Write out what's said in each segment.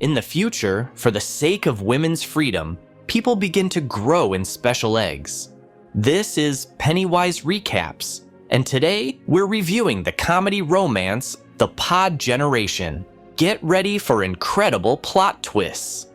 In the future, for the sake of women's freedom, people begin to grow in special eggs. This is Pennywise Recaps, and today we're reviewing the comedy romance The Pod Generation. Get ready for incredible plot twists.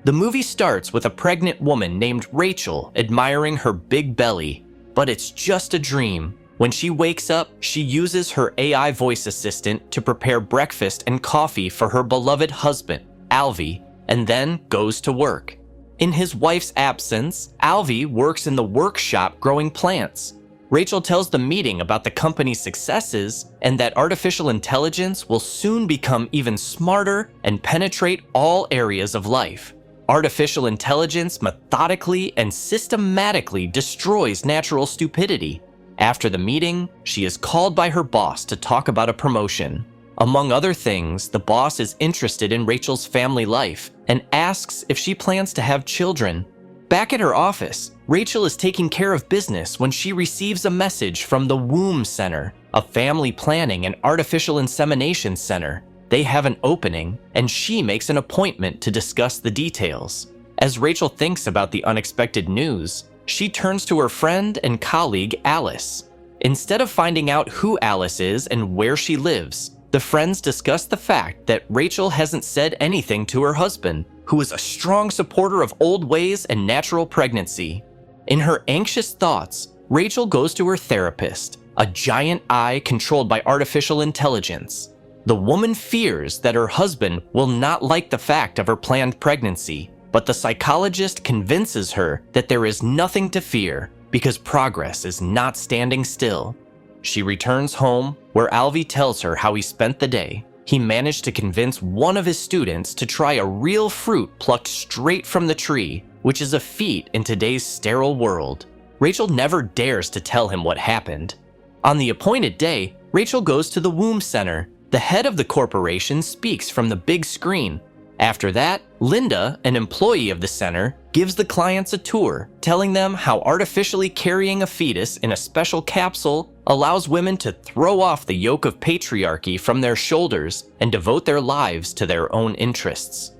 The movie starts with a pregnant woman named Rachel admiring her big belly, but it's just a dream. When she wakes up, she uses her AI voice assistant to prepare breakfast and coffee for her beloved husband, Alvie, and then goes to work. In his wife's absence, Alvie works in the workshop growing plants. Rachel tells the meeting about the company's successes and that artificial intelligence will soon become even smarter and penetrate all areas of life. Artificial intelligence methodically and systematically destroys natural stupidity. After the meeting, she is called by her boss to talk about a promotion. Among other things, the boss is interested in Rachel's family life and asks if she plans to have children. Back at her office, Rachel is taking care of business when she receives a message from the Womb Center, a family planning and artificial insemination center. They have an opening, and she makes an appointment to discuss the details. As Rachel thinks about the unexpected news, she turns to her friend and colleague Alice. Instead of finding out who Alice is and where she lives, the friends discuss the fact that Rachel hasn't said anything to her husband, who is a strong supporter of old ways and natural pregnancy. In her anxious thoughts, Rachel goes to her therapist, a giant eye controlled by artificial intelligence. The woman fears that her husband will not like the fact of her planned pregnancy, but the psychologist convinces her that there is nothing to fear because progress is not standing still. She returns home, where Alvie tells her how he spent the day. He managed to convince one of his students to try a real fruit plucked straight from the tree, which is a feat in today's sterile world. Rachel never dares to tell him what happened. On the appointed day, Rachel goes to the Womb Center. The head of the corporation speaks from the big screen. After that, Linda, an employee of the center, gives the clients a tour, telling them how artificially carrying a fetus in a special capsule allows women to throw off the yoke of patriarchy from their shoulders and devote their lives to their own interests.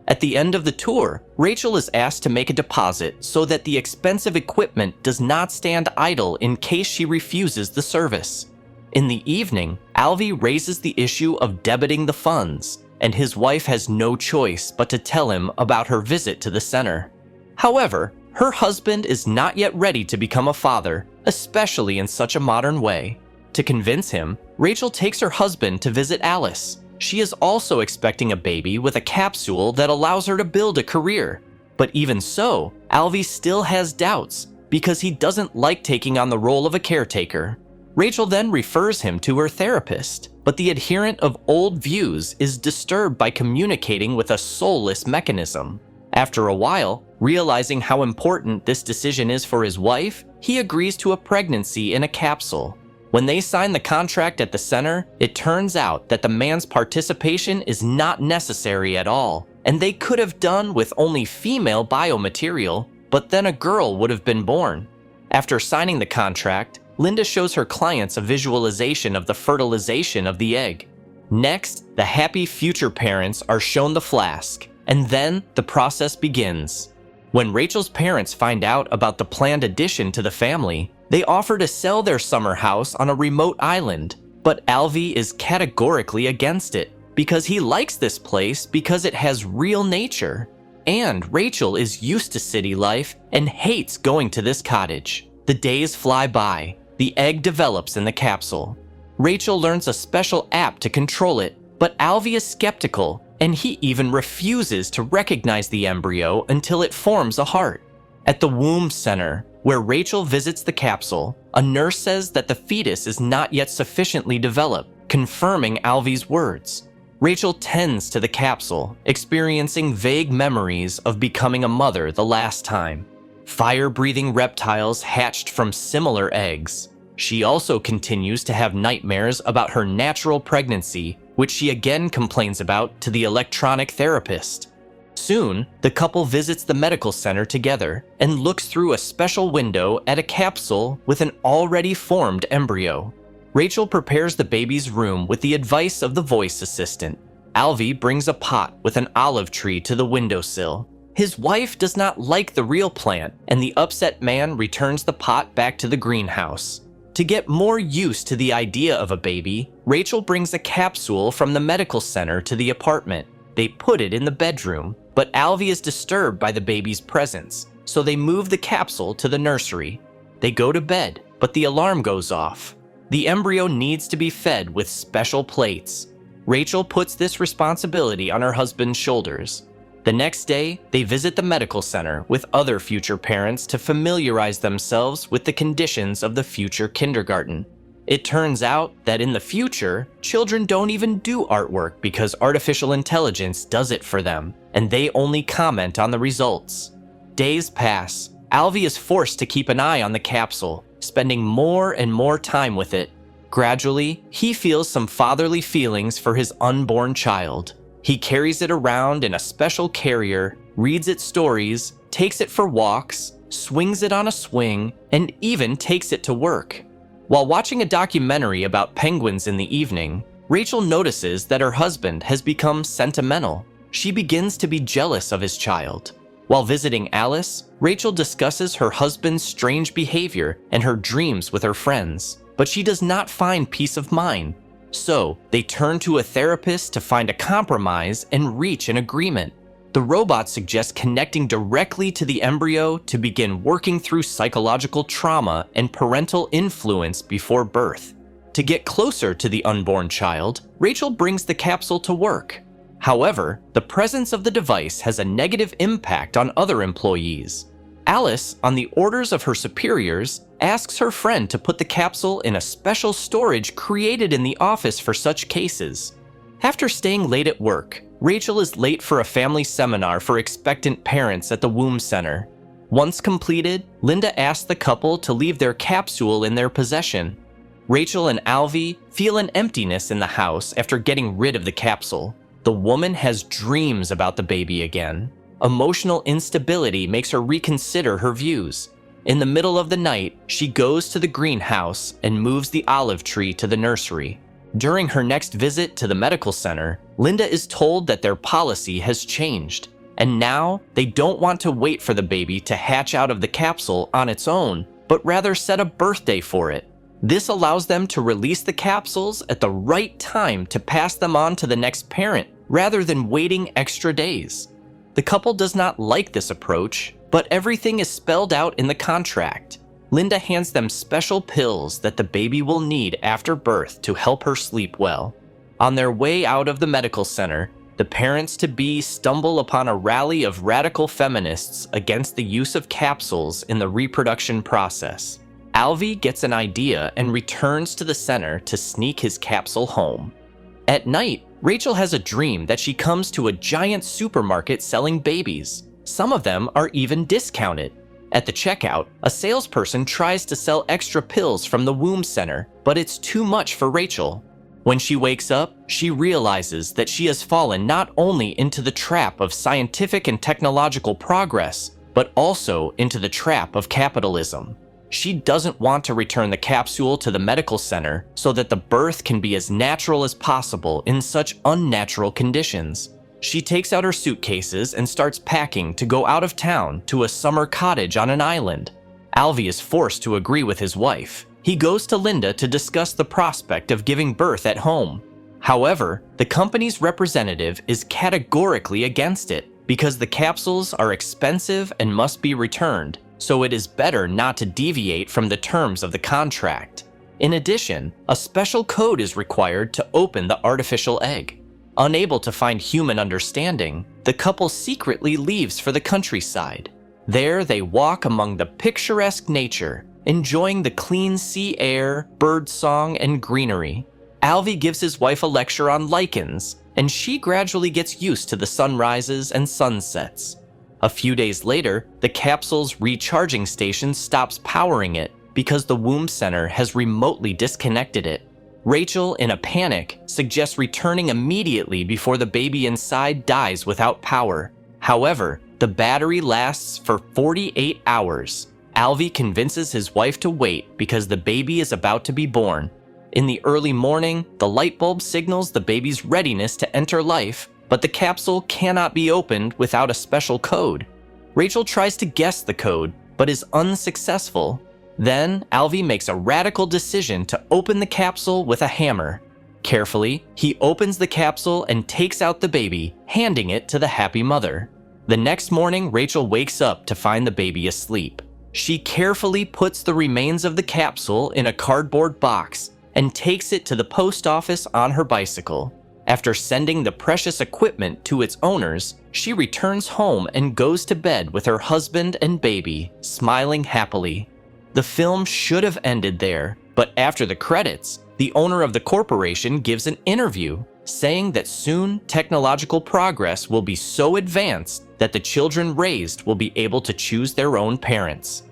At the end of the tour, Rachel is asked to make a deposit so that the expensive equipment does not stand idle in case she refuses the service. In the evening, Alvie raises the issue of debiting the funds, and his wife has no choice but to tell him about her visit to the center. However, her husband is not yet ready to become a father, especially in such a modern way. To convince him, Rachel takes her husband to visit Alice. She is also expecting a baby with a capsule that allows her to build a career. But even so, Alvie still has doubts because he doesn't like taking on the role of a caretaker. Rachel then refers him to her therapist, but the adherent of old views is disturbed by communicating with a soulless mechanism. After a while, realizing how important this decision is for his wife, he agrees to a pregnancy in a capsule. When they sign the contract at the center, it turns out that the man's participation is not necessary at all, and they could have done with only female biomaterial, but then a girl would have been born. After signing the contract, Linda shows her clients a visualization of the fertilization of the egg. Next, the happy future parents are shown the flask, and then the process begins. When Rachel's parents find out about the planned addition to the family, they offer to sell their summer house on a remote island, but Alvie is categorically against it because he likes this place because it has real nature. And Rachel is used to city life and hates going to this cottage. The days fly by. The egg develops in the capsule. Rachel learns a special app to control it, but Alvie is skeptical, and he even refuses to recognize the embryo until it forms a heart. At the Womb Center, where Rachel visits the capsule, a nurse says that the fetus is not yet sufficiently developed, confirming Alvie's words. Rachel tends to the capsule, experiencing vague memories of becoming a mother the last time. Fire-breathing reptiles hatched from similar eggs. She also continues to have nightmares about her natural pregnancy, which she again complains about to the electronic therapist. Soon, the couple visits the medical center together and looks through a special window at a capsule with an already formed embryo. Rachel prepares the baby's room with the advice of the voice assistant. Alvie brings a pot with an olive tree to the windowsill. His wife does not like the real plant, and the upset man returns the pot back to the greenhouse. To get more used to the idea of a baby, Rachel brings a capsule from the medical center to the apartment. They put it in the bedroom, but Alvie is disturbed by the baby's presence, so they move the capsule to the nursery. They go to bed, but the alarm goes off. The embryo needs to be fed with special plates. Rachel puts this responsibility on her husband's shoulders. The next day, they visit the medical center with other future parents to familiarize themselves with the conditions of the future kindergarten. It turns out that in the future, children don't even do artwork because artificial intelligence does it for them, and they only comment on the results. Days pass. Alvie is forced to keep an eye on the capsule, spending more and more time with it. Gradually, he feels some fatherly feelings for his unborn child. He carries it around in a special carrier, reads its stories, takes it for walks, swings it on a swing, and even takes it to work. While watching a documentary about penguins in the evening, Rachel notices that her husband has become sentimental. She begins to be jealous of his child. While visiting Alice, Rachel discusses her husband's strange behavior and her dreams with her friends, but she does not find peace of mind. So, they turn to a therapist to find a compromise and reach an agreement. The robot suggests connecting directly to the embryo to begin working through psychological trauma and parental influence before birth. To get closer to the unborn child, Rachel brings the capsule to work. However, the presence of the device has a negative impact on other employees. Alice, on the orders of her superiors, asks her friend to put the capsule in a special storage created in the office for such cases. After staying late at work, Rachel is late for a family seminar for expectant parents at the womb center. Once completed, Linda asks the couple to leave their capsule in their possession. Rachel and Alvie feel an emptiness in the house after getting rid of the capsule. The woman has dreams about the baby again. Emotional instability makes her reconsider her views. In the middle of the night, she goes to the greenhouse and moves the olive tree to the nursery. During her next visit to the medical center, Linda is told that their policy has changed, and now they don't want to wait for the baby to hatch out of the capsule on its own, but rather set a birthday for it. This allows them to release the capsules at the right time to pass them on to the next parent, rather than waiting extra days. The couple does not like this approach, but everything is spelled out in the contract. Linda hands them special pills that the baby will need after birth to help her sleep well. On their way out of the medical center, the parents-to-be stumble upon a rally of radical feminists against the use of capsules in the reproduction process. Alvie gets an idea and returns to the center to sneak his capsule home. At night, Rachel has a dream that she comes to a giant supermarket selling babies. Some of them are even discounted. At the checkout, a salesperson tries to sell extra pills from the womb center, but it's too much for Rachel. When she wakes up, she realizes that she has fallen not only into the trap of scientific and technological progress, but also into the trap of capitalism. She doesn't want to return the capsule to the medical center so that the birth can be as natural as possible in such unnatural conditions. She takes out her suitcases and starts packing to go out of town to a summer cottage on an island. Alvie is forced to agree with his wife. He goes to Linda to discuss the prospect of giving birth at home. However, the company's representative is categorically against it because the capsules are expensive and must be returned, so it is better not to deviate from the terms of the contract. In addition, a special code is required to open the artificial egg. Unable to find human understanding, the couple secretly leaves for the countryside. There they walk among the picturesque nature, enjoying the clean sea air, birdsong, and greenery. Alvie gives his wife a lecture on lichens, and she gradually gets used to the sunrises and sunsets. A few days later, the capsule's recharging station stops powering it because the womb center has remotely disconnected it. Rachel, in a panic, suggests returning immediately before the baby inside dies without power. However, the battery lasts for 48 hours. Alvie convinces his wife to wait because the baby is about to be born. In the early morning, the light bulb signals the baby's readiness to enter life, but the capsule cannot be opened without a special code. Rachel tries to guess the code, but is unsuccessful. Then, Alvie makes a radical decision to open the capsule with a hammer. Carefully, he opens the capsule and takes out the baby, handing it to the happy mother. The next morning, Rachel wakes up to find the baby asleep. She carefully puts the remains of the capsule in a cardboard box and takes it to the post office on her bicycle. After sending the precious equipment to its owners, she returns home and goes to bed with her husband and baby, smiling happily. The film should have ended there, but after the credits, the owner of the corporation gives an interview saying that soon technological progress will be so advanced that the children raised will be able to choose their own parents.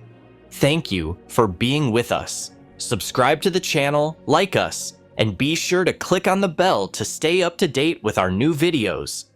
Thank you for being with us. Subscribe to the channel, like us, and be sure to click on the bell to stay up to date with our new videos.